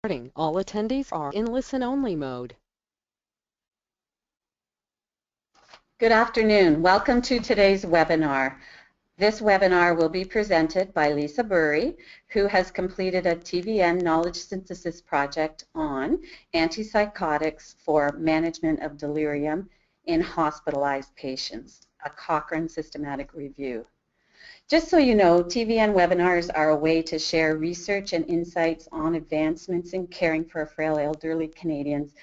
All attendees are in listen-only mode. Good afternoon. Welcome to today's webinar. This webinar will be presented by Lisa Burry, who has completed a TVN knowledge synthesis project on antipsychotics for management of delirium in hospitalized patients, a Cochrane systematic review. Just so you know, TVN webinars are a way to share research and insights on advancements in caring for frail elderly Canadians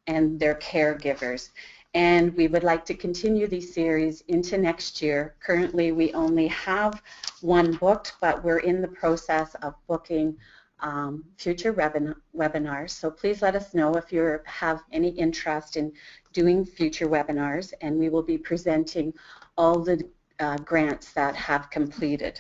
and their caregivers. And we would like to continue these series into next year. Currently, we only have one booked, but we're in the process of booking future webinars. So please let us know if you have any interest in doing future webinars, and we will be presenting all the grants that have completed.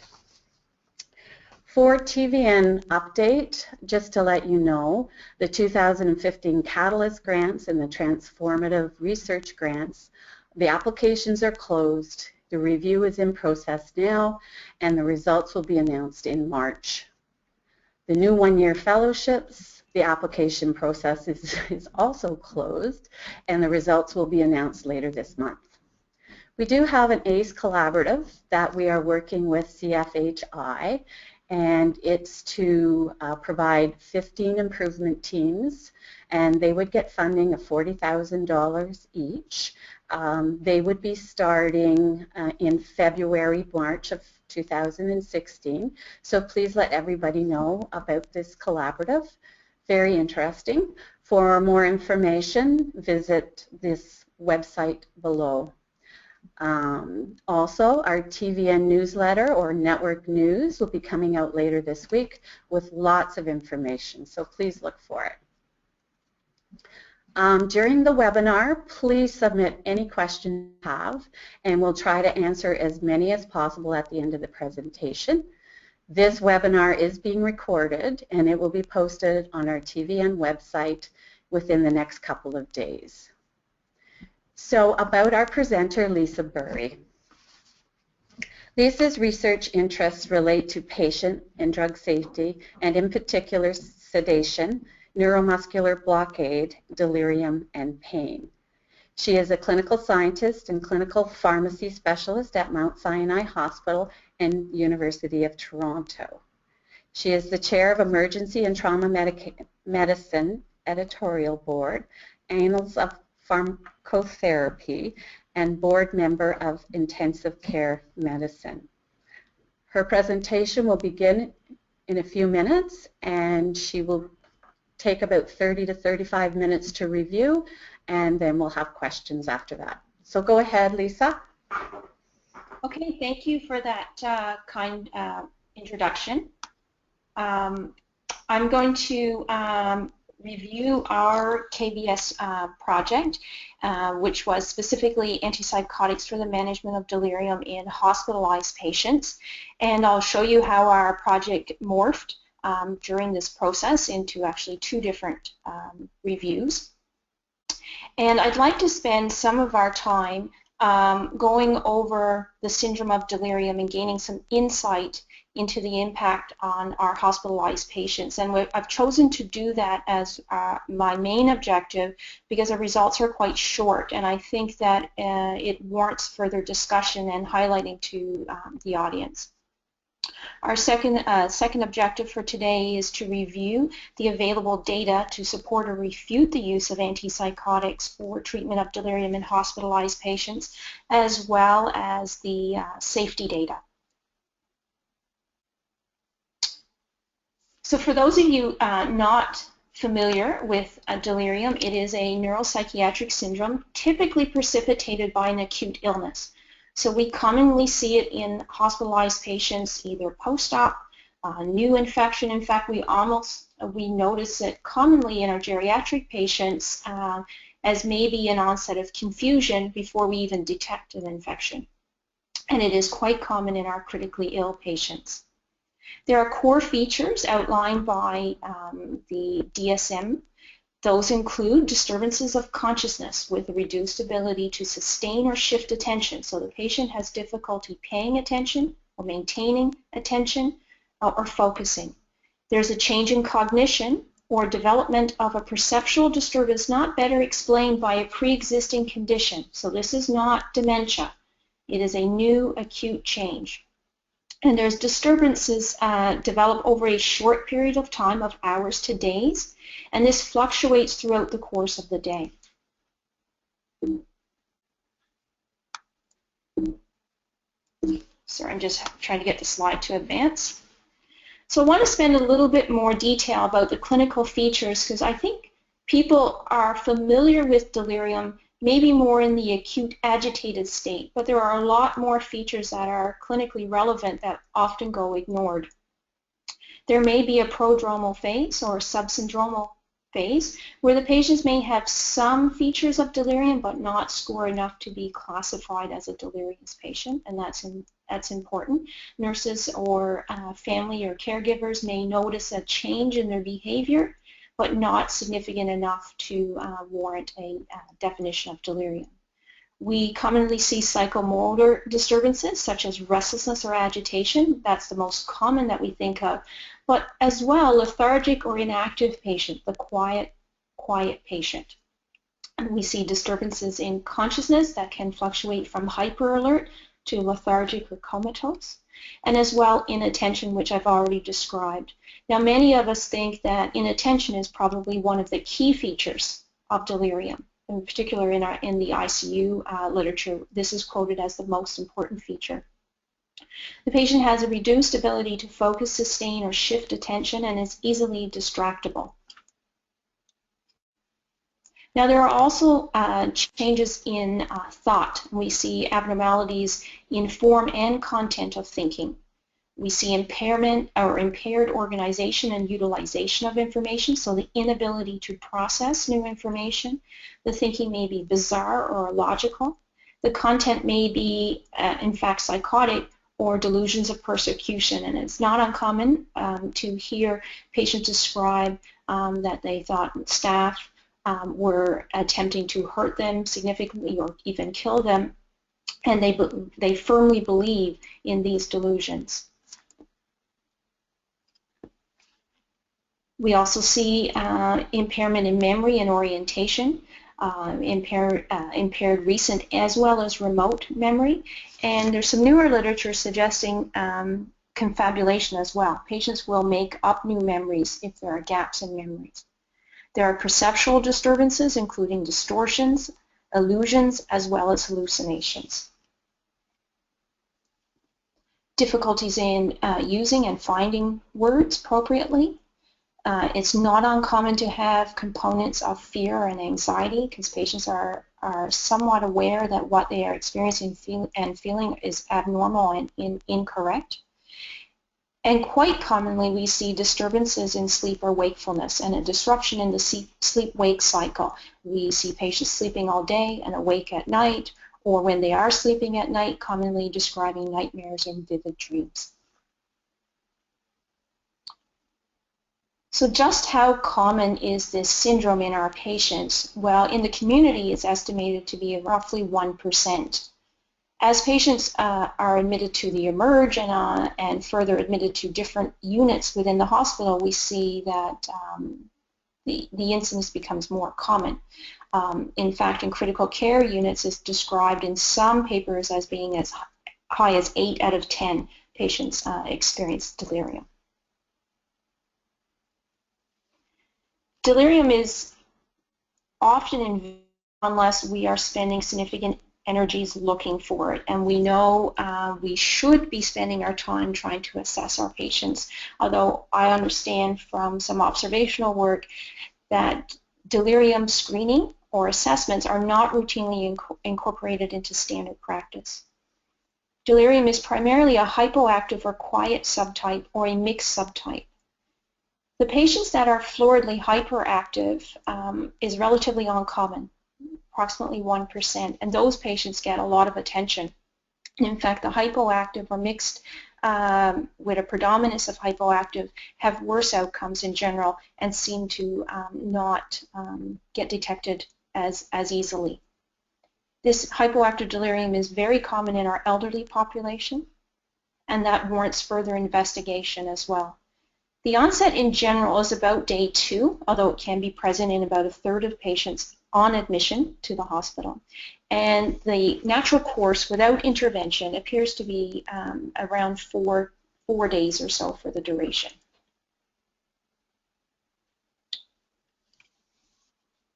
For TVN update, just to let you know, the 2015 Catalyst grants and the Transformative research grants, the applications are closed, the review is in process now, and the results will be announced in March. The new one-year fellowships, the application process is also closed, and the results will be announced later this month. We do have an ACE collaborative that we are working with CFHI, and it's to provide 15 improvement teams, and they would get funding of $40,000 each. They would be starting in February, March of 2016, so please let everybody know about this collaborative. Very interesting. For more information, visit this website below. Also, our TVN newsletter or network news will be coming out later this week with lots of information, so please look for it. During the webinar, please submit any questions you have, and we'll try to answer as many as possible at the end of the presentation. This webinar is being recorded, and it will be posted on our TVN website within the next couple of days. So about our presenter, Lisa Burry. Lisa's research interests relate to patient and drug safety, and in particular sedation, neuromuscular blockade, delirium, and pain. She is a clinical scientist and clinical pharmacy specialist at Mount Sinai Hospital and University of Toronto. She is the chair of Emergency and Trauma Medicine Editorial Board, Annals of Pharmacotherapy, and board member of Intensive Care Medicine. Her presentation will begin in a few minutes, and she will take about 30 to 35 minutes to review, and then we'll have questions after that. So go ahead, Lisa. Okay, thank you for that kind introduction. I'm going to review our KBS project, which was specifically antipsychotics for the management of delirium in hospitalized patients. And I'll show you how our project morphed during this process into actually two different reviews. And I'd like to spend some of our time going over the syndrome of delirium and gaining some insight into the impact on our hospitalized patients. And I've chosen to do that as my main objective because the results are quite short, and I think that it warrants further discussion and highlighting to the audience. Our second objective for today is to review the available data to support or refute the use of antipsychotics for treatment of delirium in hospitalized patients, as well as the safety data. So for those of you not familiar with delirium, it is a neuropsychiatric syndrome typically precipitated by an acute illness. So we commonly see it in hospitalized patients either post-op, new infection. In fact, we notice it commonly in our geriatric patients as maybe an onset of confusion before we even detect an infection. And it is quite common in our critically ill patients. There are core features outlined by the DSM. Those include disturbances of consciousness with a reduced ability to sustain or shift attention. So the patient has difficulty paying attention or maintaining attention or focusing. There's a change in cognition or development of a perceptual disturbance not better explained by a pre-existing condition. So this is not dementia. It is a new acute change. And there's disturbances develop over a short period of time of hours to days, and this fluctuates throughout the course of the day. Sorry, I'm just trying to get the slide to advance. So I want to spend a little bit more detail about the clinical features because I think people are familiar with delirium, maybe more in the acute agitated state, but there are a lot more features that are clinically relevant that often go ignored. There may be a prodromal phase or a subsyndromal phase where the patients may have some features of delirium but not score enough to be classified as a delirious patient, and that's important. Nurses or family or caregivers may notice a change in their behavior but not significant enough to warrant a definition of delirium. We commonly see psychomotor disturbances such as restlessness or agitation. That's the most common that we think of. But as well, lethargic or inactive patient, the quiet patient. And we see disturbances in consciousness that can fluctuate from hyperalert to lethargic or comatose, and as well inattention, which I've already described. Now, many of us think that inattention is probably one of the key features of delirium. In particular, in the ICU literature, this is quoted as the most important feature. The patient has a reduced ability to focus, sustain, or shift attention and is easily distractible. Now, there are also changes in thought. We see abnormalities in form and content of thinking. We see impairment or impaired organization and utilization of information, so the inability to process new information. The thinking may be bizarre or illogical. The content may be, in fact, psychotic or delusions of persecution, and it's not uncommon to hear patients describe that they thought staff were attempting to hurt them significantly or even kill them, and they firmly believe in these delusions. We also see impairment in memory and orientation, impaired recent as well as remote memory, and there's some newer literature suggesting confabulation as well. Patients will make up new memories if there are gaps in memories. There are perceptual disturbances, including distortions, illusions, as well as hallucinations. Difficulties in using and finding words appropriately. It's not uncommon to have components of fear and anxiety because patients are somewhat aware that what they are experiencing and feeling is abnormal and incorrect. And quite commonly we see disturbances in sleep or wakefulness and a disruption in the sleep-wake cycle. We see patients sleeping all day and awake at night, or when they are sleeping at night, commonly describing nightmares and vivid dreams. So just how common is this syndrome in our patients? Well, in the community, it's estimated to be roughly 1%. As patients are admitted to the eMERGE and further admitted to different units within the hospital, we see that the incidence becomes more common. In fact, in critical care units, it's described in some papers as being as high as 8 out of 10 patients experience delirium. Delirium is often invisible unless we are spending significant energies looking for it, and we know we should be spending our time trying to assess our patients, although I understand from some observational work that delirium screening or assessments are not routinely incorporated into standard practice. Delirium is primarily a hypoactive or quiet subtype or a mixed subtype. The patients that are floridly hyperactive is relatively uncommon, approximately 1%, and those patients get a lot of attention. In fact, the hypoactive or mixed with a predominance of hypoactive have worse outcomes in general and seem to not get detected as easily. This hypoactive delirium is very common in our elderly population, and that warrants further investigation as well. The onset in general is about day 2, although it can be present in about a third of patients on admission to the hospital. And the natural course without intervention appears to be around four days or so for the duration.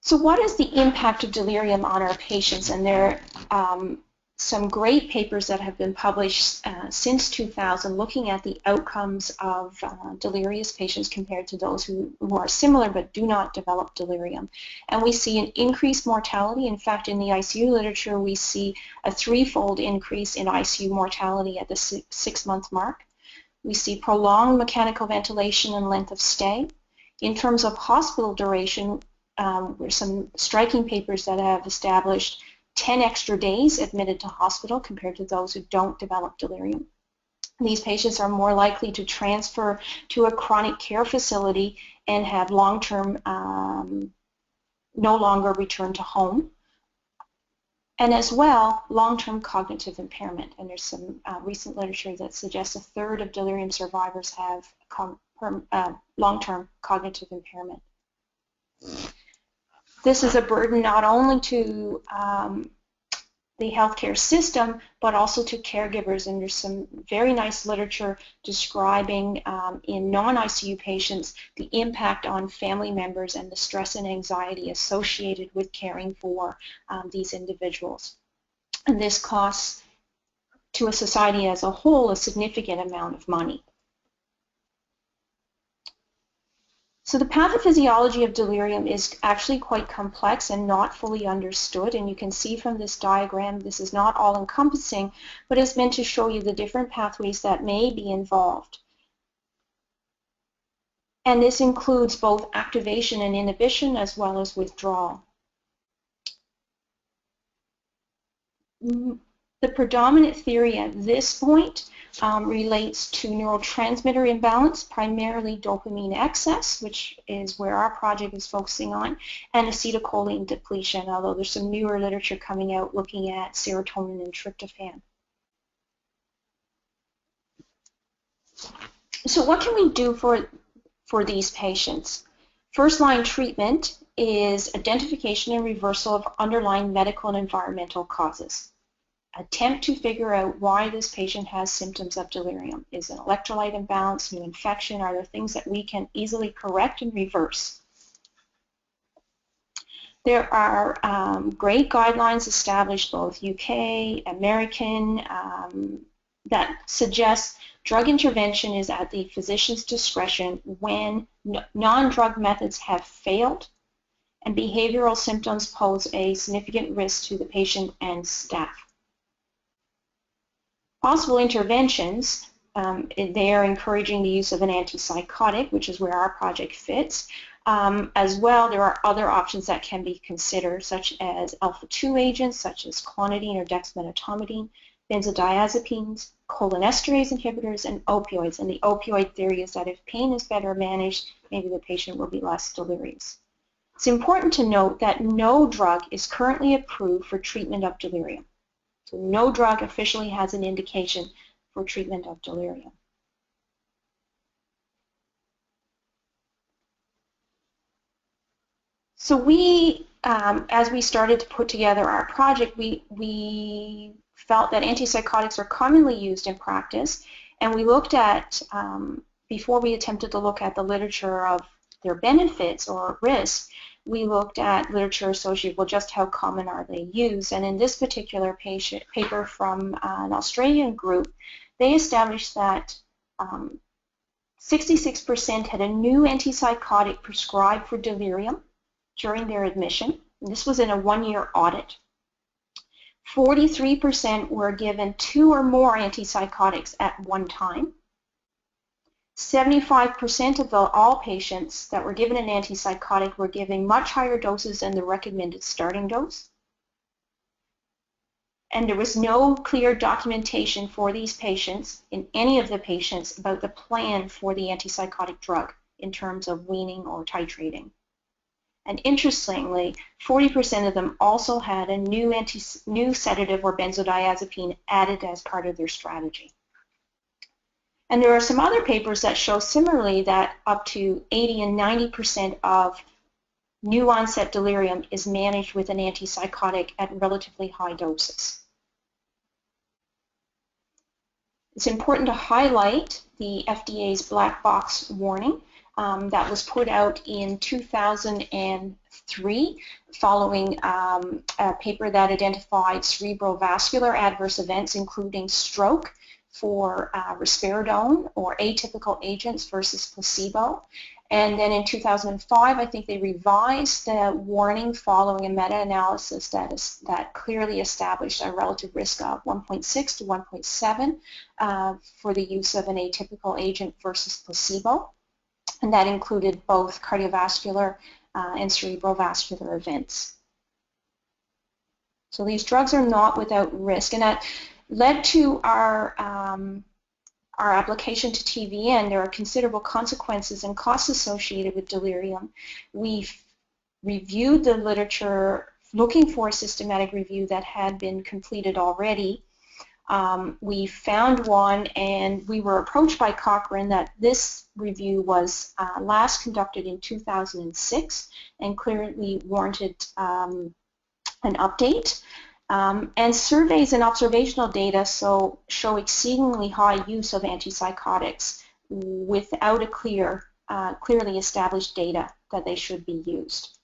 So what is the impact of delirium on our patients? And there are some great papers that have been published since 2000 looking at the outcomes of delirious patients compared to those who are similar but do not develop delirium. And we see an increased mortality. In fact, in the ICU literature, we see a 3-fold increase in ICU mortality at the 6-month mark. We see prolonged mechanical ventilation and length of stay. In terms of hospital duration, there's some striking papers that have established 10 extra days admitted to hospital compared to those who don't develop delirium. These patients are more likely to transfer to a chronic care facility and have long-term, no longer return to home. And as well, long-term cognitive impairment. And there's some recent literature that suggests a third of delirium survivors have long-term cognitive impairment. This is a burden not only to the healthcare system, but also to caregivers. And there's some very nice literature describing in non-ICU patients the impact on family members and the stress and anxiety associated with caring for these individuals. And this costs to a society as a whole a significant amount of money. So the pathophysiology of delirium is actually quite complex and not fully understood, and you can see from this diagram this is not all-encompassing, but it's meant to show you the different pathways that may be involved. And this includes both activation and inhibition as well as withdrawal. The predominant theory at this point relates to neurotransmitter imbalance, primarily dopamine excess, which is where our project is focusing on, and acetylcholine depletion, although there's some newer literature coming out looking at serotonin and tryptophan. So what can we do for these patients? First-line treatment is identification and reversal of underlying medical and environmental causes. Attempt to figure out why this patient has symptoms of delirium. Is it electrolyte imbalance, new infection? Are there things that we can easily correct and reverse? There are great guidelines established, both UK, American, that suggest drug intervention is at the physician's discretion when non-drug methods have failed and behavioral symptoms pose a significant risk to the patient and staff. Possible interventions, they are encouraging the use of an antipsychotic, which is where our project fits. As well, there are other options that can be considered, such as alpha-2 agents, such as clonidine or dexmedetomidine, benzodiazepines, cholinesterase inhibitors, and opioids. And the opioid theory is that if pain is better managed, maybe the patient will be less delirious. It's important to note that no drug is currently approved for treatment of delirium. So no drug officially has an indication for treatment of delirium. So we, as we started to put together our project, we felt that antipsychotics are commonly used in practice, and we looked at, before we attempted to look at the literature of their benefits or risks, we looked at literature associated with just how common are they used. And in this particular paper from an Australian group, they established that 66% had a new antipsychotic prescribed for delirium during their admission. And this was in a 1-year audit. 43% were given 2 or more antipsychotics at one time. 75% of all patients that were given an antipsychotic were given much higher doses than the recommended starting dose. And there was no clear documentation for these patients, in any of the patients, about the plan for the antipsychotic drug in terms of weaning or titrating. And interestingly, 40% of them also had a new sedative or benzodiazepine added as part of their strategy. And there are some other papers that show similarly that up to 80 and 90% of new onset delirium is managed with an antipsychotic at relatively high doses. It's important to highlight the FDA's black box warning that was put out in 2003 following a paper that identified cerebrovascular adverse events including stroke for risperidone or atypical agents versus placebo. And then in 2005, I think they revised the warning following a meta-analysis that clearly established a relative risk of 1.6 to 1.7 for the use of an atypical agent versus placebo. And that included both cardiovascular and cerebrovascular events. So these drugs are not without risk, and that led to our application to TVN. There are considerable consequences and costs associated with delirium. We've reviewed the literature looking for a systematic review that had been completed already. We found one, and we were approached by Cochrane that this review was last conducted in 2006 and clearly warranted an update. And surveys and observational data show exceedingly high use of antipsychotics without a clearly established data that they should be used.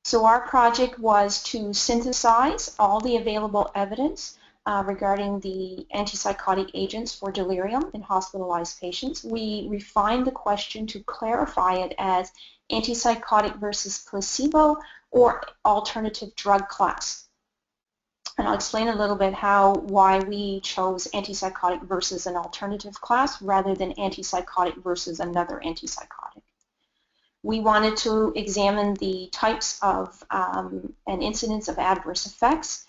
So our project was to synthesize all the available evidence regarding the antipsychotic agents for delirium in hospitalized patients. We refined the question to clarify it as antipsychotic versus placebo or alternative drug class. And I'll explain a little bit why we chose antipsychotic versus an alternative class rather than antipsychotic versus another antipsychotic. We wanted to examine the types of and incidence of adverse effects,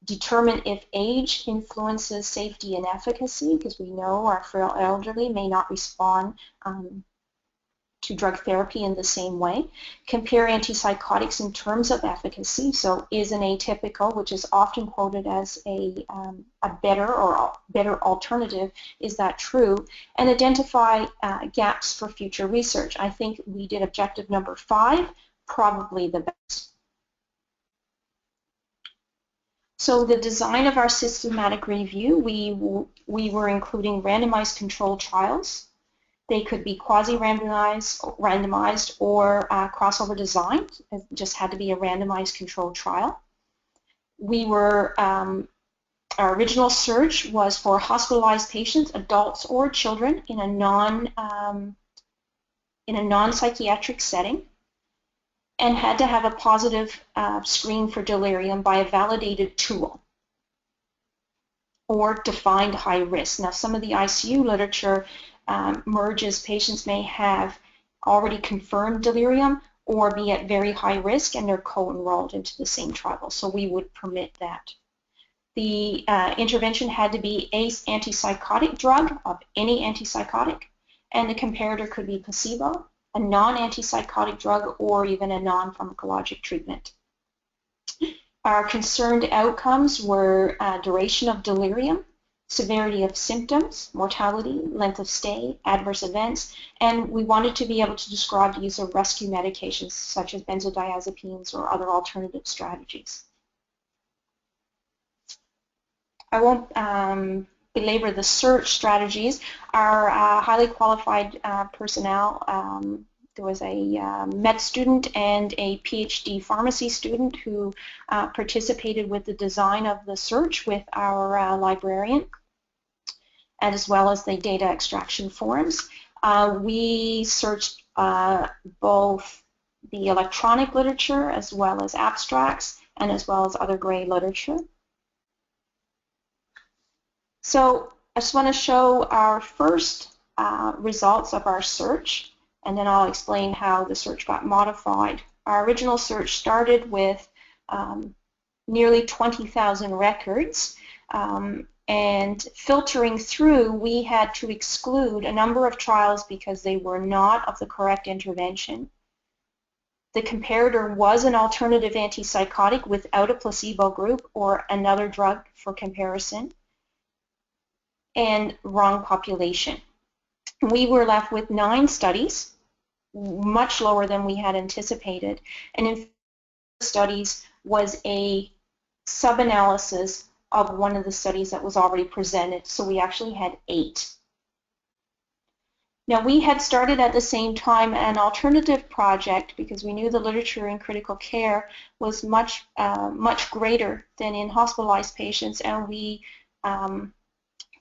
determine if age influences safety and efficacy, because we know our frail elderly may not respond to drug therapy in the same way, compare antipsychotics in terms of efficacy, so is an atypical, which is often quoted as a better alternative, is that true, and identify gaps for future research. I think we did objective number 5, probably the best. So the design of our systematic review, we were including randomized controlled trials. They could be quasi-randomized, or crossover design. It just had to be a randomized controlled trial. Our original search was for hospitalized patients, adults or children, in a non-psychiatric setting, and had to have a positive screen for delirium by a validated tool or defined high risk. Now, some of the ICU literature merges patients may have already confirmed delirium or be at very high risk, and they're co-enrolled into the same trial, so we would permit that. The intervention had to be an antipsychotic drug of any antipsychotic, and the comparator could be placebo, a non-antipsychotic drug, or even a non-pharmacologic treatment. Our concerned outcomes were duration of delirium, severity of symptoms, mortality, length of stay, adverse events, and we wanted to be able to describe the use of rescue medications such as benzodiazepines or other alternative strategies. I won't belabor the search strategies. Our highly qualified personnel, there was a med student and a PhD pharmacy student who participated with the design of the search with our librarian, and as well as the data extraction forums. We searched both the electronic literature as well as abstracts, and as well as other gray literature. So I just want to show our first results of our search, and then I'll explain how the search got modified. Our original search started with nearly 20,000 records, and filtering through, we had to exclude a number of trials because they were not of the correct intervention. The comparator was an alternative antipsychotic without a placebo group or another drug for comparison. and wrong population. We were left with 9 studies, much lower than we had anticipated, and in studies was a sub-analysis of one of the studies that was already presented, so we actually had 8. Now, we had started at the same time an alternative project because we knew the literature in critical care was much greater than in hospitalized patients, and we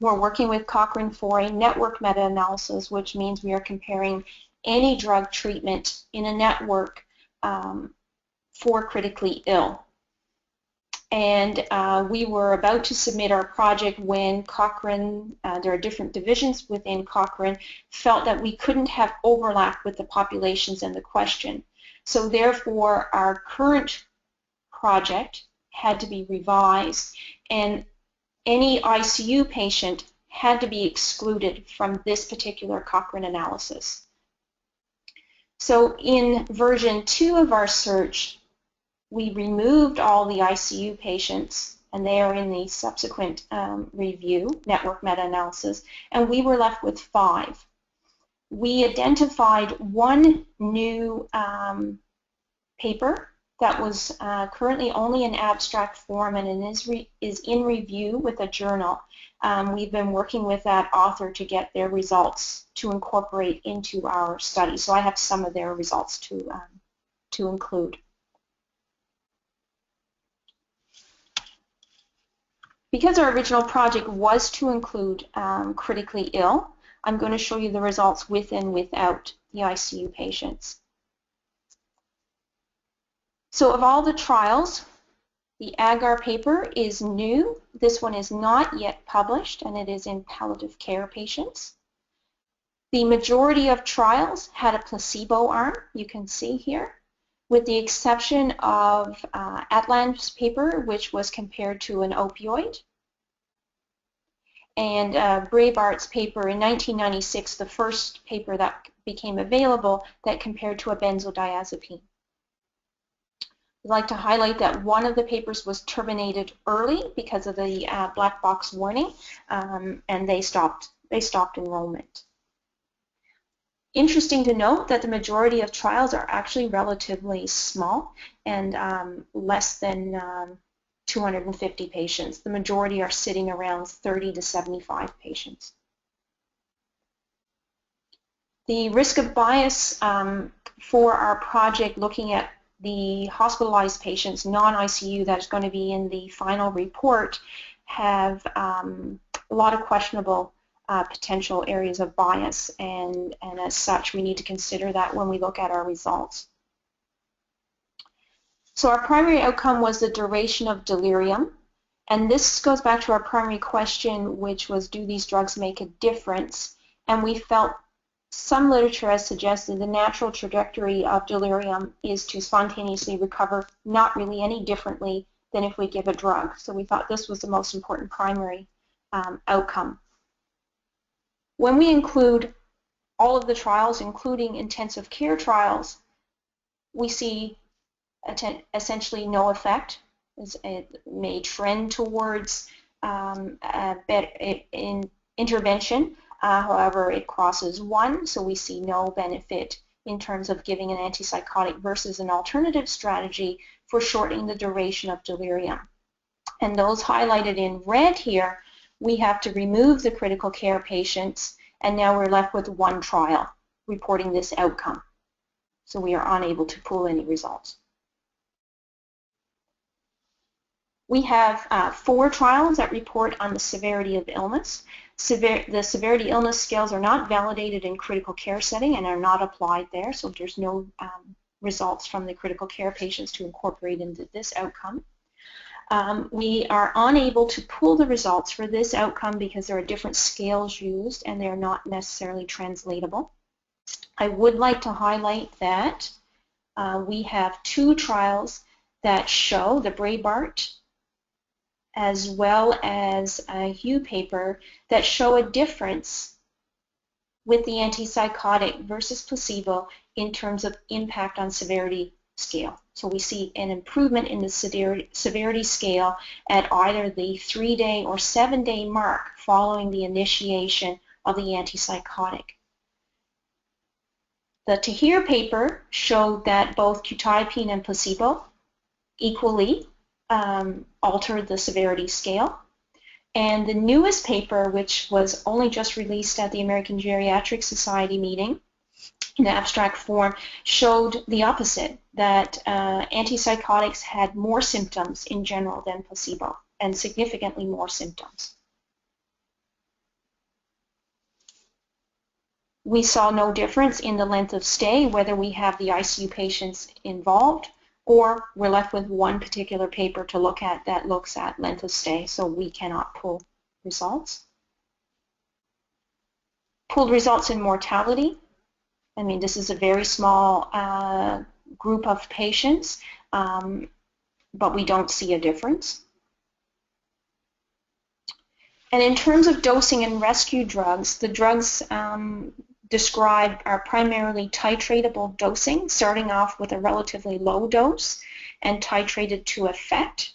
were working with Cochrane for a network meta-analysis, which means we are comparing any drug treatment in a network for critically ill. And we were about to submit our project when Cochrane, there are different divisions within Cochrane, felt that we couldn't have overlap with the populations in the question. So therefore, our current project had to be revised, and any ICU patient had to be excluded from this particular Cochrane analysis. So in version 2 of our search, we removed all the ICU patients, and they are in the subsequent review, network meta-analysis, and we were left with 5. We identified one new paper that was currently only in abstract form and is in review with a journal. We've been working with that author to get their results to incorporate into our study, so I have some of their results to include. Because our original project was to include critically ill, I'm going to show you the results with and without the ICU patients. So of all the trials, the AGAR paper is new. This one is not yet published, and it is in palliative care patients. The majority of trials had a placebo arm, you can see here, with the exception of Atlan's paper, which was compared to an opioid, and Braybart's paper in 1996, the first paper that became available that compared to a benzodiazepine. I'd like to highlight that one of the papers was terminated early because of the black box warning, and they stopped enrollment. Interesting to note that the majority of trials are actually relatively small and less than 250 patients. The majority are sitting around 30 to 75 patients. The risk of bias for our project looking at the hospitalized patients, non-ICU, that's going to be in the final report, have a lot of questionable potential areas of bias, and as such we need to consider that when we look at our results. So our primary outcome was the duration of delirium, and this goes back to our primary question, which was, do these drugs make a difference? And we felt some literature has suggested the natural trajectory of delirium is to spontaneously recover, not really any differently than if we give a drug. So we thought this was the most important primary outcome. When we include all of the trials, including intensive care trials, we see essentially no effect. It may trend towards intervention. However, it crosses 1, so we see no benefit in terms of giving an antipsychotic versus an alternative strategy for shortening the duration of delirium. And those highlighted in red here, we have to remove the critical care patients, and now we're left with 1 trial reporting this outcome. So we are unable to pull any results. We have 4 trials that report on the severity of illness. The severity illness scales are not validated in critical care setting and are not applied there, so there's no results from the critical care patients to incorporate into this outcome. We are unable to pull the results for this outcome because there are different scales used and they're not necessarily translatable. I would like to highlight that we have 2 trials that show the Braybart as well as a Hugh paper that show a difference with the antipsychotic versus placebo in terms of impact on severity scale. So we see an improvement in the severity scale at either the 3-day or 7-day mark following the initiation of the antipsychotic. The Tahir paper showed that both quetiapine and placebo equally altered the severity scale. And the newest paper, which was only just released at the American Geriatric Society meeting in abstract form, showed the opposite, that antipsychotics had more symptoms in general than placebo, and significantly more symptoms. We saw no difference in the length of stay, whether we have the ICU patients involved, or we're left with one particular paper to look at that looks at length of stay, so we cannot pull results. Pulled results in mortality. I mean, this is a very small group of patients, but we don't see a difference. And in terms of dosing and rescue drugs, the drugs described are primarily titratable dosing, starting off with a relatively low dose and titrated to effect.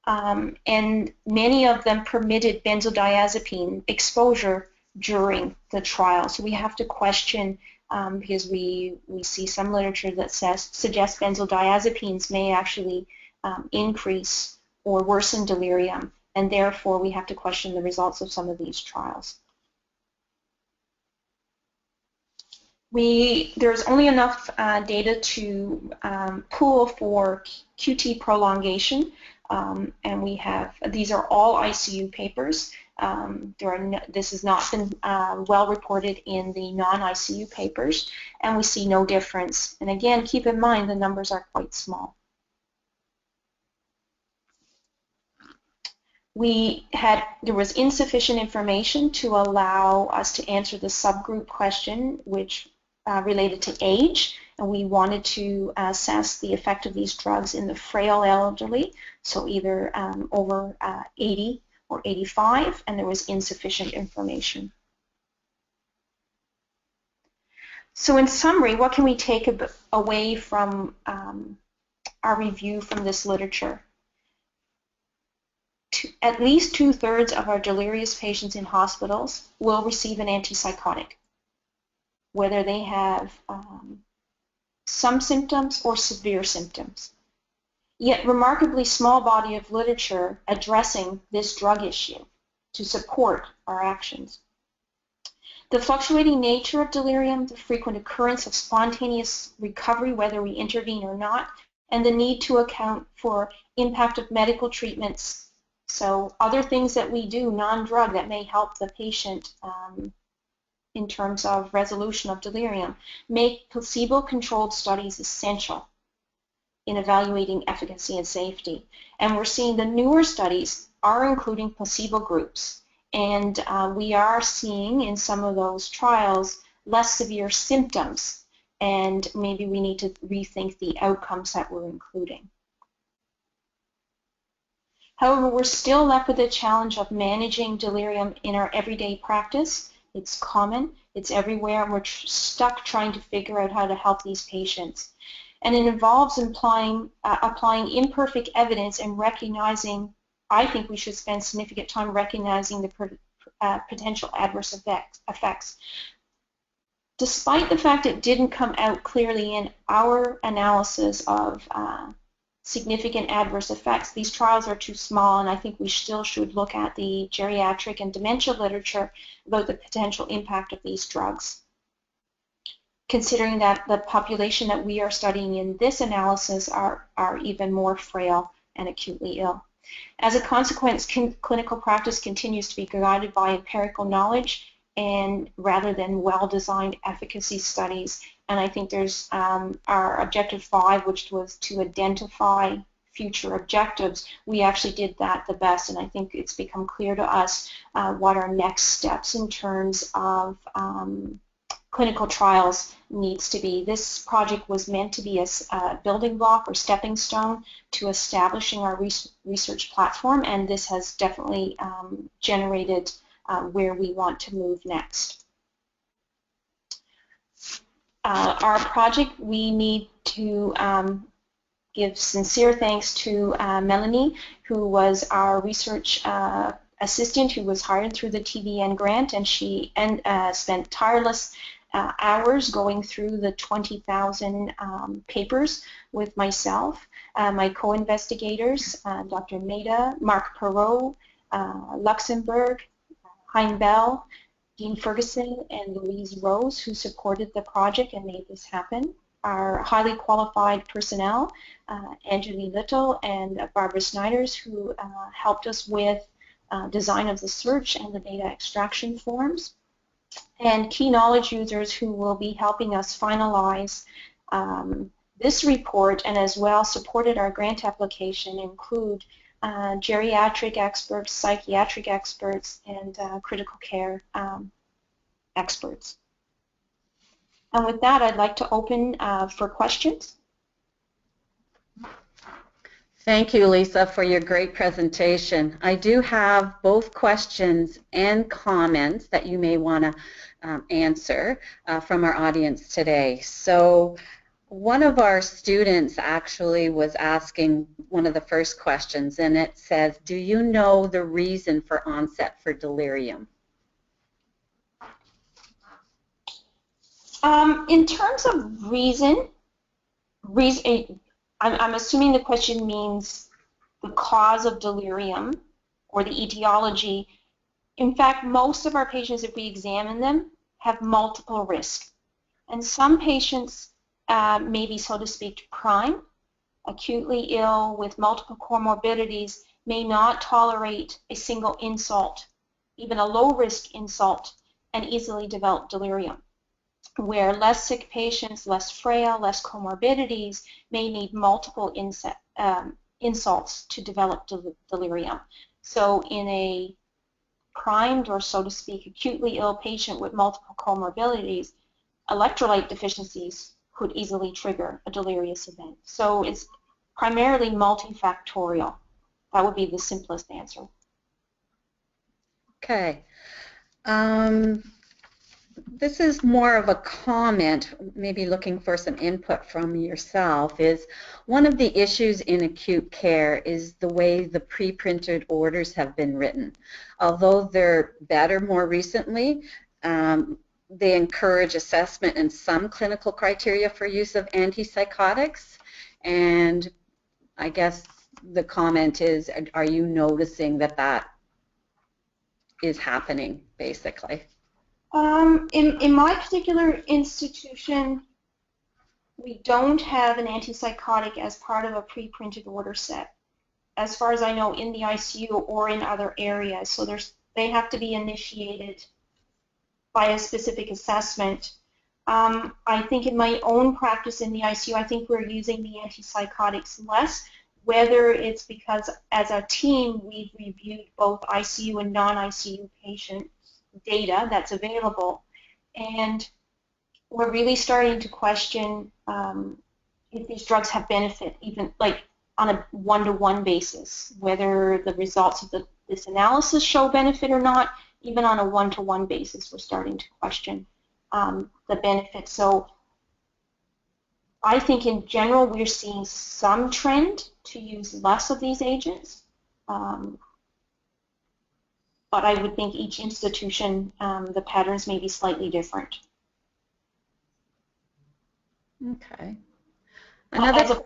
And many of them permitted benzodiazepine exposure during the trial. So we have to question, because we see some literature that suggests benzodiazepines may actually increase or worsen delirium, and therefore we have to question the results of some of these trials. There's only enough data to pool for QT prolongation, and these are all ICU papers. This has not been well reported in the non-ICU papers, and we see no difference. And again, keep in mind the numbers are quite small. There was insufficient information to allow us to answer the subgroup question, which related to age, and we wanted to assess the effect of these drugs in the frail elderly, so either over 80 or 85, and there was insufficient information. So in summary, what can we take away from our review from this literature? At least 2/3 of our delirious patients in hospitals will receive an antipsychotic, whether they have some symptoms or severe symptoms. Yet remarkably small body of literature addressing this drug issue to support our actions. The fluctuating nature of delirium, the frequent occurrence of spontaneous recovery, whether we intervene or not, and the need to account for impact of medical treatments. So other things that we do, non-drug, that may help the patient in terms of resolution of delirium, make placebo-controlled studies essential in evaluating efficacy and safety. And we're seeing the newer studies are including placebo groups. And we are seeing in some of those trials less severe symptoms. And maybe we need to rethink the outcomes that we're including. However, we're still left with the challenge of managing delirium in our everyday practice. It's common, it's everywhere, and we're stuck trying to figure out how to help these patients. And it involves applying imperfect evidence and recognizing, I think we should spend significant time recognizing the potential adverse effects. Despite the fact it didn't come out clearly in our analysis of significant adverse effects, these trials are too small, and I think we still should look at the geriatric and dementia literature about the potential impact of these drugs. Considering that the population that we are studying in this analysis are even more frail and acutely ill. As a consequence, clinical practice continues to be guided by empirical knowledge and rather than well-designed efficacy studies. And I think there's our objective 5, which was to identify future objectives. We actually did that the best, and I think it's become clear to us what our next steps in terms of clinical trials needs to be. This project was meant to be a building block or stepping stone to establishing our research platform, and this has definitely generated where we want to move next. our project, we need to give sincere thanks to Melanie, who was our research assistant who was hired through the TVN grant, and she spent tireless hours going through the 20,000 papers with myself, my co-investigators, Dr. Maida, Mark Perot, Luxembourg, Hein Bell, Dean Ferguson, and Louise Rose, who supported the project and made this happen. Our highly qualified personnel, Angeli Little and Barbara Snyders, who helped us with design of the search and the data extraction forms, and key knowledge users who will be helping us finalize this report and as well supported our grant application include geriatric experts, psychiatric experts, and critical care experts. And with that, I'd like to open for questions. Thank you, Lisa, for your great presentation. I do have both questions and comments that you may want to answer from our audience today. So one of our students actually was asking one of the first questions, and it says, do you know the reason for onset for delirium? In terms of reason, I'm assuming the question means the cause of delirium or the etiology. In fact, most of our patients, if we examine them, have multiple risks. And some patients may be, so to speak, prime, acutely ill with multiple comorbidities, may not tolerate a single insult, even a low-risk insult, and easily develop delirium, where less sick patients, less frail, less comorbidities may need multiple insults to develop delirium. So in a primed or, so to speak, acutely ill patient with multiple comorbidities, electrolyte deficiencies could easily trigger a delirious event. So it's primarily multifactorial. That would be the simplest answer. Okay. This is more of a comment, maybe looking for some input from yourself, is one of the issues in acute care is the way the pre-printed orders have been written. Although they're better more recently, they encourage assessment and some clinical criteria for use of antipsychotics, and I guess the comment is, are you noticing that that is happening, basically? In my particular institution, we don't have an antipsychotic as part of a pre-printed order set, as far as I know, in the ICU or in other areas. So they have to be initiated by a specific assessment. I think in my own practice in the ICU, I think we're using the antipsychotics less, whether it's because as a team we've reviewed both ICU and non-ICU patient data that's available, and we're really starting to question if these drugs have benefit, even like on a one-to-one basis, whether the results of this analysis show benefit or not. Even on a one-to-one basis, we're starting to question the benefit. So I think in general we're seeing some trend to use less of these agents, but I would think each institution, the patterns may be slightly different. Okay. As a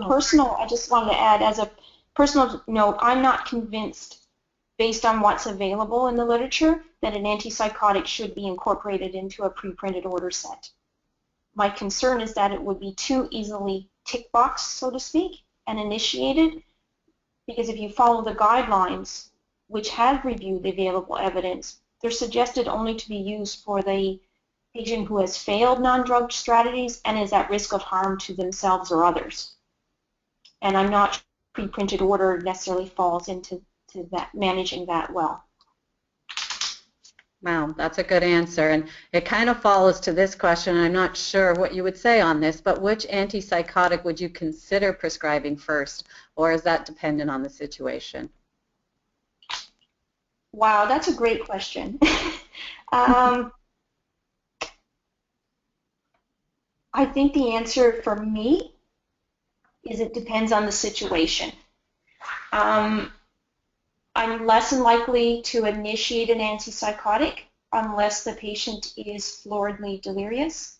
personal, I just wanted to add, as a personal note, I'm not convinced, based on what's available in the literature, that an antipsychotic should be incorporated into a pre-printed order set. My concern is that it would be too easily tick box, so to speak, and initiated, because if you follow the guidelines, which have reviewed the available evidence, they're suggested only to be used for the patient who has failed non-drug strategies and is at risk of harm to themselves or others. And I'm not sure pre-printed order necessarily falls into that, managing that well. Wow, that's a good answer, and it kind of follows to this question. I'm not sure what you would say on this, but which antipsychotic would you consider prescribing first, or is that dependent on the situation? Wow, that's a great question. I think the answer for me is it depends on the situation. I'm less than likely to initiate an antipsychotic unless the patient is floridly delirious,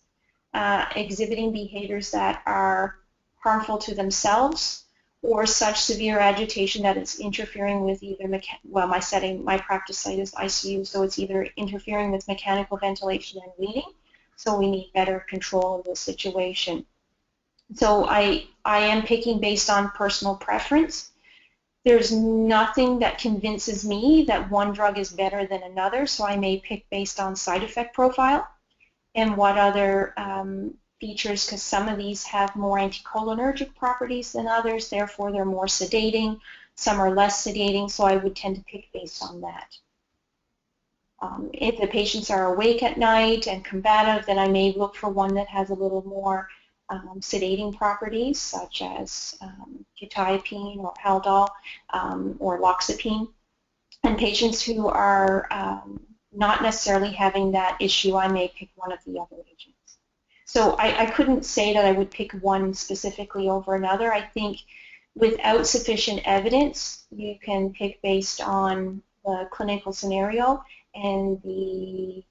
exhibiting behaviors that are harmful to themselves, or such severe agitation that it's interfering with either, my practice site is ICU, so it's either interfering with mechanical ventilation and bleeding, so we need better control of the situation. So I am picking based on personal preference. There's nothing that convinces me that one drug is better than another, so I may pick based on side effect profile and what other features, because some of these have more anticholinergic properties than others, therefore they're more sedating. Some are less sedating, so I would tend to pick based on that. If the patients are awake at night and combative, then I may look for one that has a little more sedating properties, such as quetiapine or Haldol or loxapine. And patients who are not necessarily having that issue, I may pick one of the other agents. So I couldn't say that I would pick one specifically over another. I think without sufficient evidence, you can pick based on the clinical scenario and the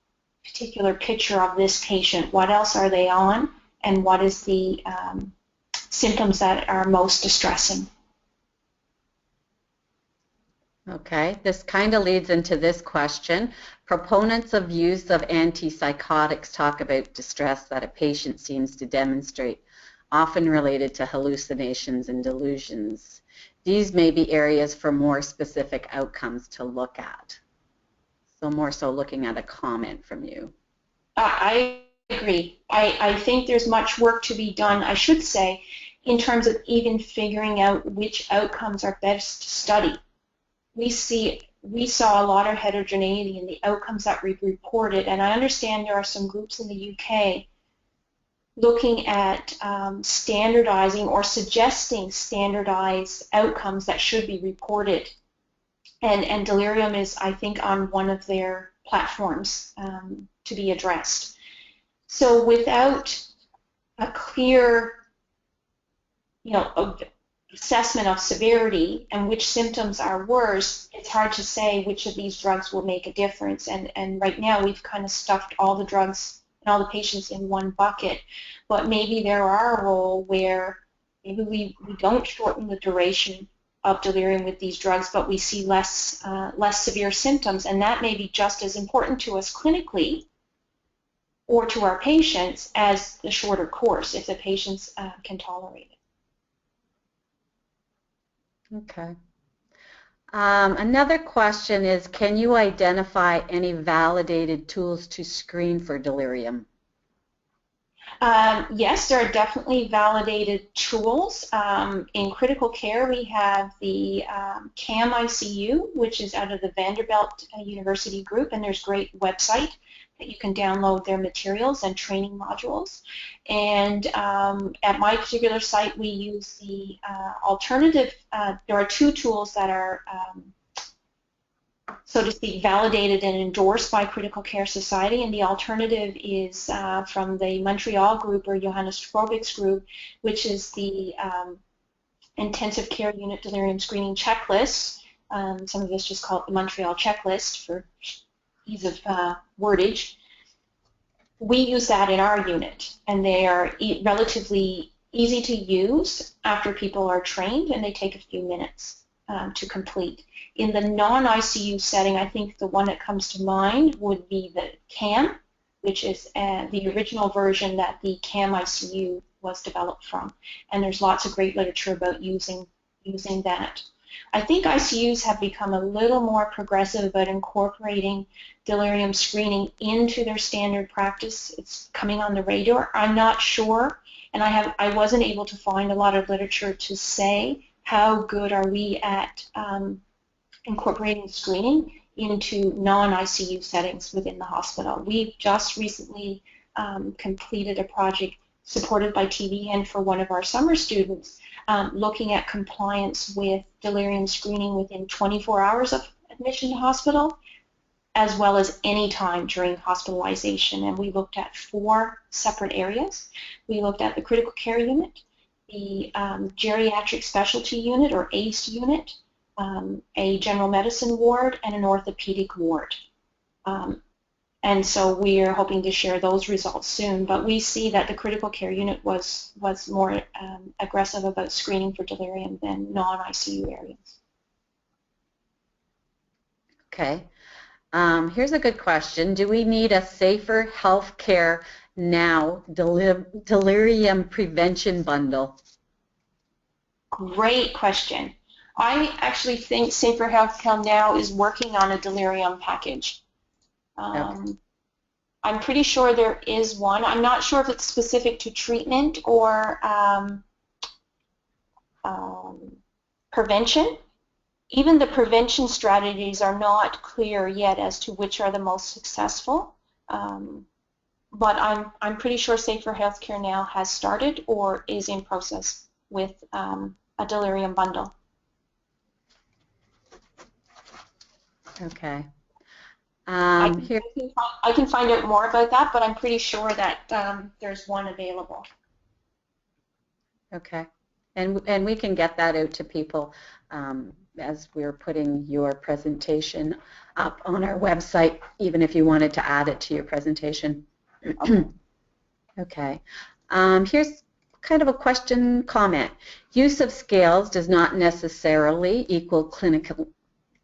particular picture of this patient. What else are they on, and what is the symptoms that are most distressing? Okay, this kind of leads into this question. Proponents of use of antipsychotics talk about distress that a patient seems to demonstrate, often related to hallucinations and delusions. These may be areas for more specific outcomes to look at. So more so looking at a comment from you. I agree. I think there's much work to be done, I should say, in terms of even figuring out which outcomes are best to study. We saw a lot of heterogeneity in the outcomes that we reported, and I understand there are some groups in the UK looking at standardizing or suggesting standardized outcomes that should be reported. And Delirium is, I think, on one of their platforms to be addressed. So without a clear, assessment of severity and which symptoms are worse, it's hard to say which of these drugs will make a difference. And right now we've kind of stuffed all the drugs and all the patients in one bucket. But maybe there are a role where maybe we don't shorten the duration of delirium with these drugs, but we see less severe symptoms, and that may be just as important to us clinically or to our patients as the shorter course, if the patients can tolerate it. Okay. Another question is, can you identify any validated tools to screen for delirium? Yes, there are definitely validated tools. In critical care, we have the CAM ICU, which is out of the Vanderbilt University group, and there's a great website that you can download their materials and training modules. And at my particular site, we use the alternative. There are two tools that are so to speak, validated and endorsed by Critical Care Society, and the alternative is from the Montreal group or Johannes Strobig's group, which is the Intensive Care Unit Delirium Screening Checklist. Some of us just call it the Montreal Checklist for ease of wordage. We use that in our unit, and they are relatively easy to use after people are trained, and they take a few minutes to complete. In the non-ICU setting, I think the one that comes to mind would be the CAM, which is the original version that the CAM ICU was developed from. And there's lots of great literature about using that. I think ICUs have become a little more progressive about incorporating delirium screening into their standard practice. It's coming on the radar. I'm not sure, and I wasn't able to find a lot of literature to say how good are we at incorporating screening into non-ICU settings within the hospital. We've just recently completed a project supported by TVN for one of our summer students, looking at compliance with delirium screening within 24 hours of admission to hospital. as well as any time during hospitalization. And we looked at 4 separate areas. We looked at the critical care unit, the geriatric specialty unit or ACE unit, a general medicine ward, and an orthopedic ward. And so we are hoping to share those results soon. But we see that the critical care unit was more aggressive about screening for delirium than non-ICU areas. Okay. Here's a good question. Do we need a safer healthcare now delirium prevention bundle? Great question. I actually think Safer Healthcare Now is working on a delirium package. Okay. I'm pretty sure there is one. I'm not sure if it's specific to treatment or prevention. Even the prevention strategies are not clear yet as to which are the most successful. But I'm pretty sure Safer Healthcare Now has started or is in process with a delirium bundle. Okay. I can find out more about that, but I'm pretty sure that there's one available. Okay. And we can get that out to people as we're putting your presentation up on our website, even if you wanted to add it to your presentation. Okay. Okay. Here's kind of a question comment. Use of scales does not necessarily equal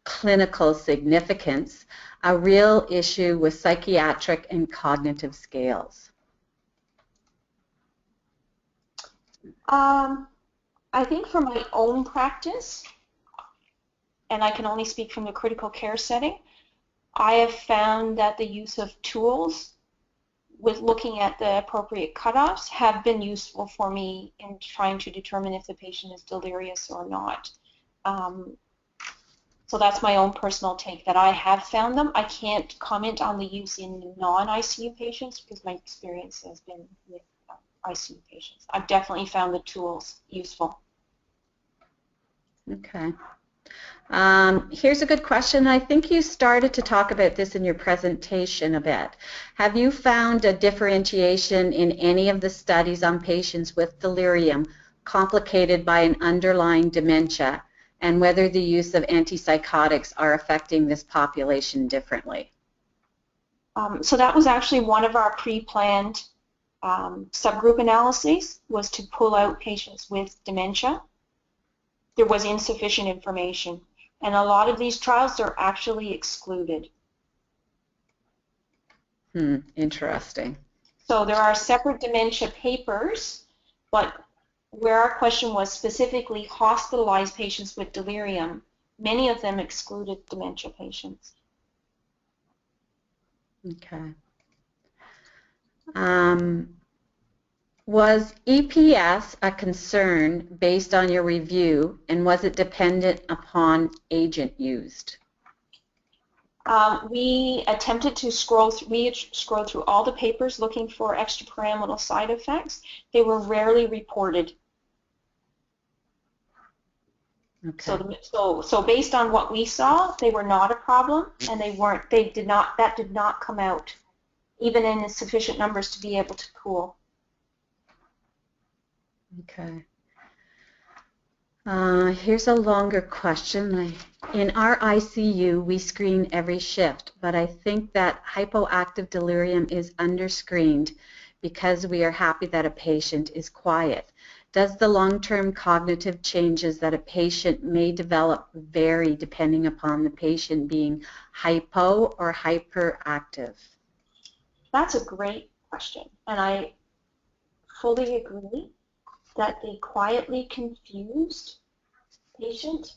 clinical significance, a real issue with psychiatric and cognitive scales. I think for my own practice, and I can only speak from the critical care setting, I have found that the use of tools with looking at the appropriate cutoffs have been useful for me in trying to determine if the patient is delirious or not. So that's my own personal take, that I have found them. I can't comment on the use in non-ICU patients because my experience has been with ICU patients. I've definitely found the tools useful. Okay. Here's a good question. I think you started to talk about this in your presentation a bit. Have you found a differentiation in any of the studies on patients with delirium complicated by an underlying dementia, and whether the use of antipsychotics are affecting this population differently? So that was actually one of our pre-planned subgroup analyses, was to pull out patients with dementia. There was insufficient information, and a lot of these trials are actually excluded. Interesting. So there are separate dementia papers, but where our question was specifically hospitalized patients with delirium, many of them excluded dementia patients. Okay. Was EPS a concern based on your review, and was it dependent upon agent used? We attempted to scroll through all the papers looking for extrapyramidal side effects. They were rarely reported. Okay. So based on what we saw, they were not a problem, and that did not come out, even in sufficient numbers to be able to pool. Okay. Here's a longer question. In our ICU, we screen every shift, but I think that hypoactive delirium is underscreened because we are happy that a patient is quiet. Does the long-term cognitive changes that a patient may develop vary depending upon the patient being hypo or hyperactive? That's a great question, and I fully agree that the quietly confused patient,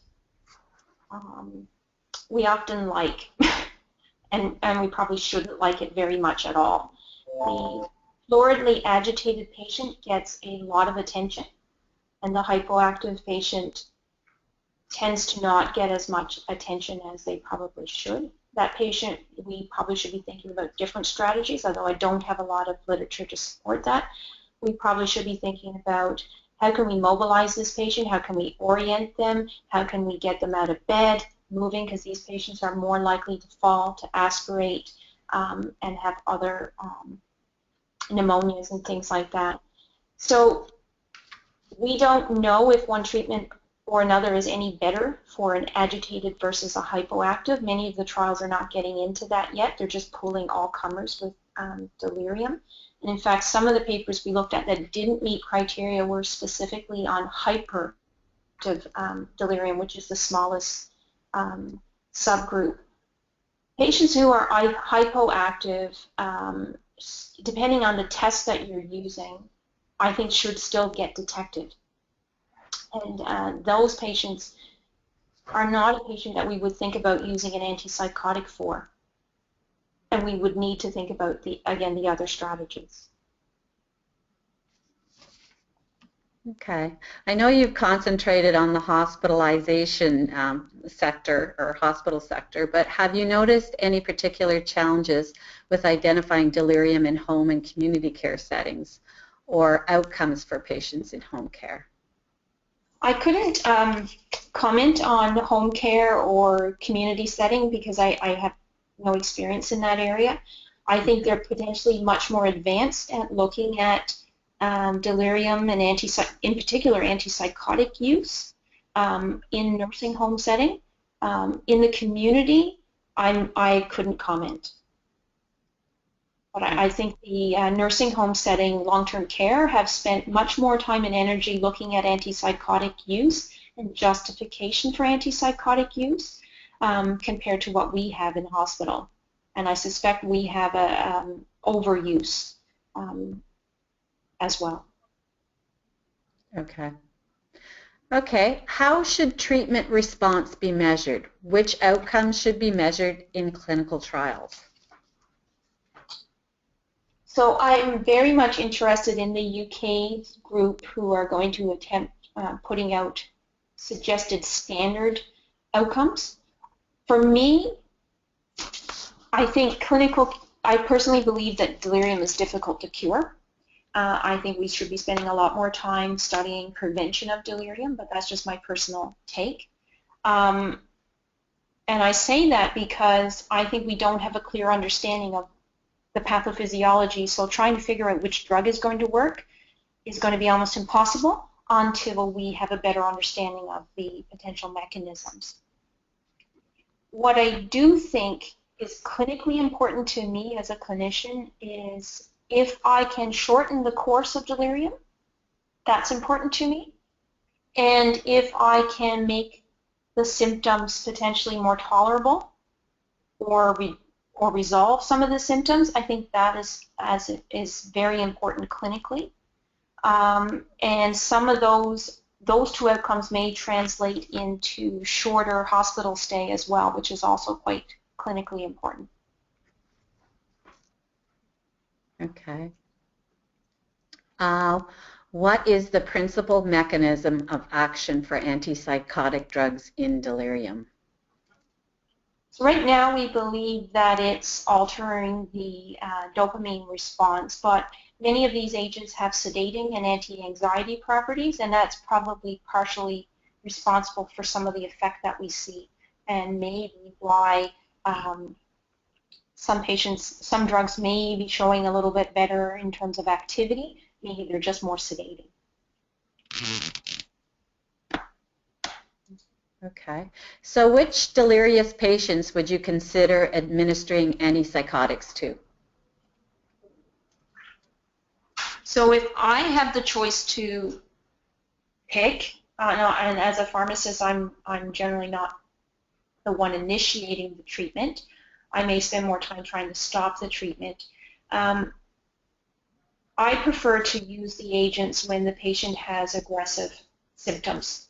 we often like, and we probably shouldn't like it very much at all. The floridly agitated patient gets a lot of attention, and the hypoactive patient tends to not get as much attention as they probably should. That patient, we probably should be thinking about different strategies, although I don't have a lot of literature to support that. We probably should be thinking about how can we mobilize this patient, how can we orient them, how can we get them out of bed, moving, because these patients are more likely to fall, to aspirate, and have other pneumonias and things like that. So we don't know if one treatment or another is any better for an agitated versus a hypoactive. Many of the trials are not getting into that yet. They're just pooling all comers with delirium. And in fact, some of the papers we looked at that didn't meet criteria were specifically on hyperactive delirium, which is the smallest subgroup. Patients who are hypoactive, depending on the test that you're using, I think should still get detected. And those patients are not a patient that we would think about using an antipsychotic for. And we would need to think about, the other strategies. Okay. I know you've concentrated on the hospitalization sector or hospital sector, but have you noticed any particular challenges with identifying delirium in home and community care settings or outcomes for patients in home care? I couldn't comment on home care or community setting because I have no experience in that area. I think they're potentially much more advanced at looking at delirium and in particular antipsychotic use in nursing home setting. In the community, I couldn't comment. But I think the nursing home setting, long-term care, have spent much more time and energy looking at antipsychotic use and justification for antipsychotic use compared to what we have in hospital. And I suspect we have a overuse as well. Okay. Okay. How should treatment response be measured? Which outcomes should be measured in clinical trials? So I'm very much interested in the UK group who are going to attempt putting out suggested standard outcomes. For me, I personally believe that delirium is difficult to cure. I think we should be spending a lot more time studying prevention of delirium, but that's just my personal take. And I say that because I think we don't have a clear understanding of the pathophysiology, so trying to figure out which drug is going to work is going to be almost impossible until we have a better understanding of the potential mechanisms. What I do think is clinically important to me as a clinician is if I can shorten the course of delirium, that's important to me. And if I can make the symptoms potentially more tolerable or resolve some of the symptoms, I think that is very important clinically. And some of those two outcomes may translate into shorter hospital stay as well, which is also quite clinically important. Okay. What is the principal mechanism of action for antipsychotic drugs in delirium? So right now we believe that it's altering the dopamine response, but many of these agents have sedating and anti-anxiety properties, and that's probably partially responsible for some of the effect that we see, and maybe why some drugs may be showing a little bit better in terms of activity. Maybe they're just more sedating. Okay. So which delirious patients would you consider administering antipsychotics to? So if I have the choice to pick, and as a pharmacist, I'm generally not the one initiating the treatment. I may spend more time trying to stop the treatment. I prefer to use the agents when the patient has aggressive symptoms.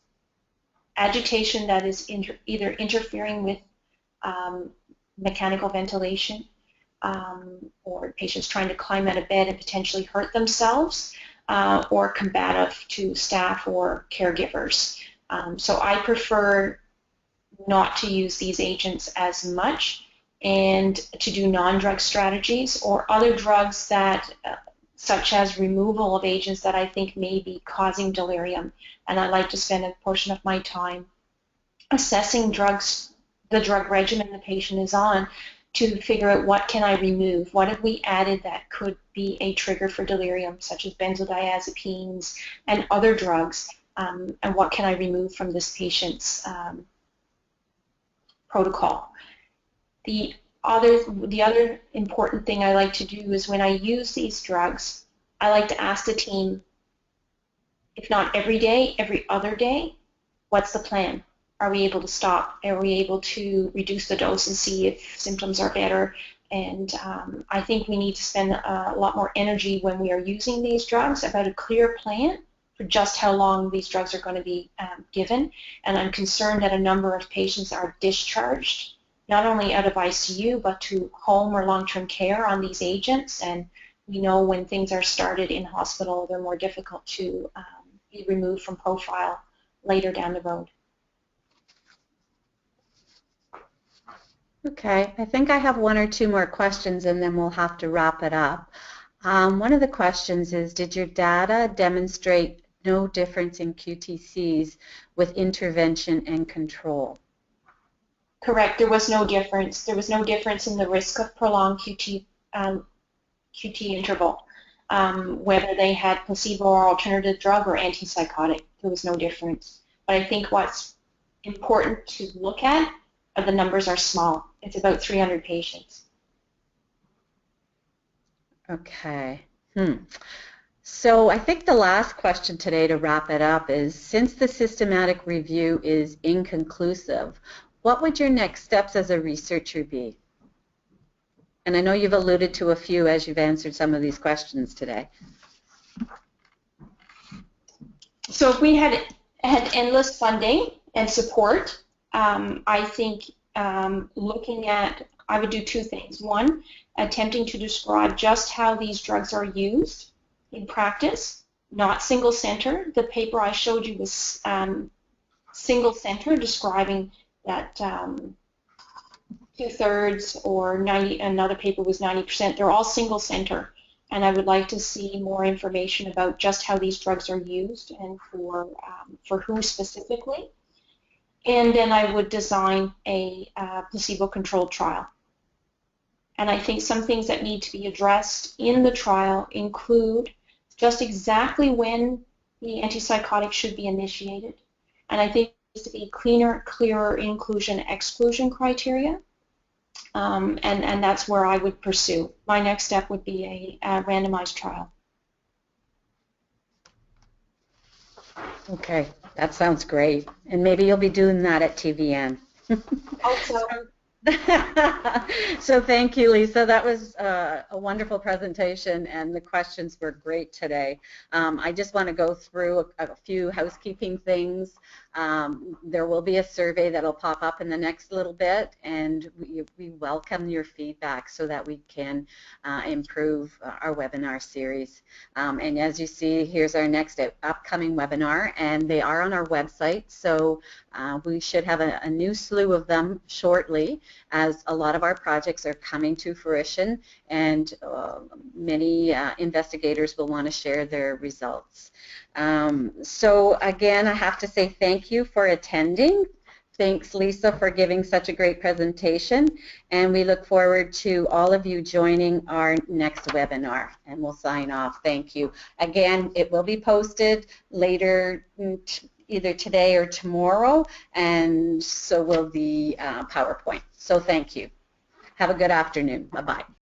Agitation that is either interfering with mechanical ventilation or patients trying to climb out of bed and potentially hurt themselves, or combative to staff or caregivers. So I prefer not to use these agents as much and to do non-drug strategies or other drugs that such as removal of agents that I think may be causing delirium. And I like to spend a portion of my time assessing drugs the drug regimen the patient is on to figure out what can I remove, what have we added that could be a trigger for delirium, such as benzodiazepines and other drugs, and what can I remove from this patient's protocol. The other important thing I like to do is when I use these drugs, I like to ask the team, if not every day, every other day, what's the plan? Are we able to stop? Are we able to reduce the dose and see if symptoms are better? And I think we need to spend a lot more energy when we are using these drugs about a clear plan for just how long these drugs are going to be given. And I'm concerned that a number of patients are discharged, not only out of ICU, but to home or long-term care on these agents. And we know when things are started in hospital, they're more difficult to be removed from profile later down the road. Okay, I think I have one or two more questions and then we'll have to wrap it up. One of the questions is, did your data demonstrate no difference in QTCs with intervention and control? Correct, there was no difference. There was no difference in the risk of prolonged QT interval, whether they had placebo or alternative drug or antipsychotic. There was no difference. But I think what's important to look at are the numbers are small. It's about 300 patients. Okay. So I think the last question today to wrap it up is, since the systematic review is inconclusive, what would your next steps as a researcher be? And I know you've alluded to a few as you've answered some of these questions today. So if we had endless funding and support, I think looking at, I would do two things. One, attempting to describe just how these drugs are used in practice, not single center. The paper I showed you was single center, describing that 2/3 or 90, another paper was 90%. They're all single center. And I would like to see more information about just how these drugs are used and for who specifically. And then I would design a placebo-controlled trial. And I think some things that need to be addressed in the trial include just exactly when the antipsychotic should be initiated. And I think there needs to be clearer inclusion-exclusion criteria. And that's where I would pursue. My next step would be a randomized trial. Okay, that sounds great. And maybe you'll be doing that at TVN. Hope so. So thank you, Lisa. That was a wonderful presentation, and the questions were great today. I just want to go through a few housekeeping things. There will be a survey that will pop up in the next little bit, and we welcome your feedback so that we can improve our webinar series. And as you see, here's our next upcoming webinar, and they are on our website, so we should have a new slew of them shortly, as a lot of our projects are coming to fruition, and many investigators will want to share their results. So again, I have to say thank you for attending. Thanks, Lisa, for giving such a great presentation, and we look forward to all of you joining our next webinar, and we'll sign off. Thank you. Again, it will be posted later, either today or tomorrow, and so will the PowerPoint. So thank you. Have a good afternoon. Bye-bye.